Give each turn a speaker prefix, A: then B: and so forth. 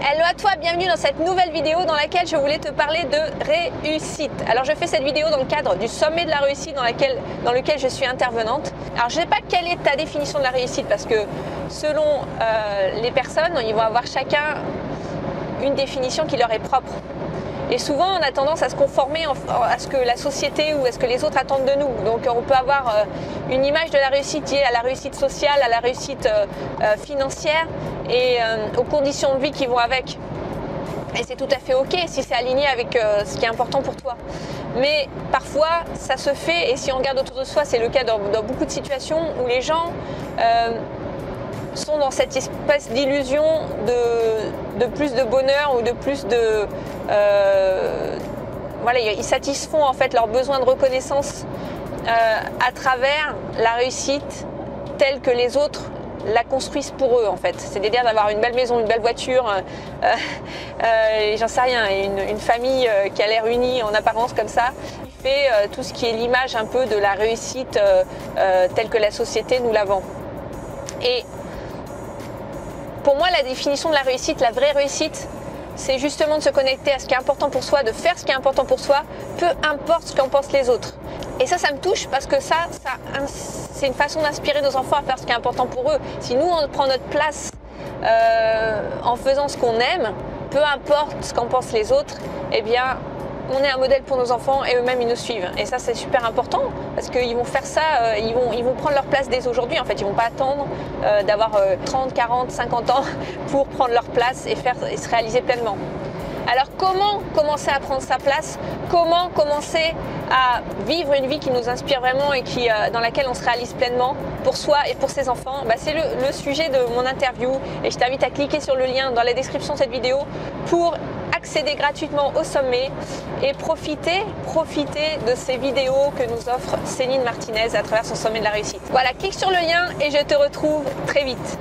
A: Hello à toi, bienvenue dans cette nouvelle vidéo dans laquelle je voulais te parler de réussite. Alors je fais cette vidéo dans le cadre du sommet de la réussite dans lequel je suis intervenante. Alors je ne sais pas quelle est ta définition de la réussite parce que selon les personnes, ils vont avoir chacun une définition qui leur est propre. Et souvent, on a tendance à se conformer à ce que la société ou à ce que les autres attendent de nous. Donc, on peut avoir une image de la réussite liée à la réussite sociale, à la réussite financière et aux conditions de vie qui vont avec. Et c'est tout à fait OK si c'est aligné avec ce qui est important pour toi. Mais parfois, ça se fait, et si on regarde autour de soi, c'est le cas dans beaucoup de situations où les gens sont dans cette espèce d'illusion de plus de bonheur ou de plus de... voilà, ils satisfont en fait leurs besoins de reconnaissance à travers la réussite telle que les autres la construisent pour eux en fait. C'est-à-dire d'avoir une belle maison, une belle voiture, j'en sais rien, une famille qui a l'air unie en apparence comme ça, qui fait tout ce qui est l'image un peu de la réussite telle que la société nous la vend. Et pour moi, la définition de la réussite, la vraie réussite, c'est justement de se connecter à ce qui est important pour soi, de faire ce qui est important pour soi, peu importe ce qu'en pensent les autres. Et ça me touche parce que c'est une façon d'inspirer nos enfants à faire ce qui est important pour eux. Si nous, on prend notre place en faisant ce qu'on aime, peu importe ce qu'en pensent les autres, eh bien, on est un modèle pour nos enfants et eux-mêmes, ils nous suivent. Et ça, c'est super important parce qu'ils vont faire ça, ils vont prendre leur place dès aujourd'hui. En fait, ils ne vont pas attendre d'avoir 30, 40, 50 ans pour prendre leur place et se réaliser pleinement. Alors, comment commencer à prendre sa place? Comment commencer à vivre une vie qui nous inspire vraiment et dans laquelle on se réalise pleinement pour soi et pour ses enfants? C'est le sujet de mon interview et je t'invite à cliquer sur le lien dans la description de cette vidéo pour accéder gratuitement au sommet et profiter de ces vidéos que nous offre Céline Martinez à travers son sommet de la réussite. Voilà, clique sur le lien et je te retrouve très vite.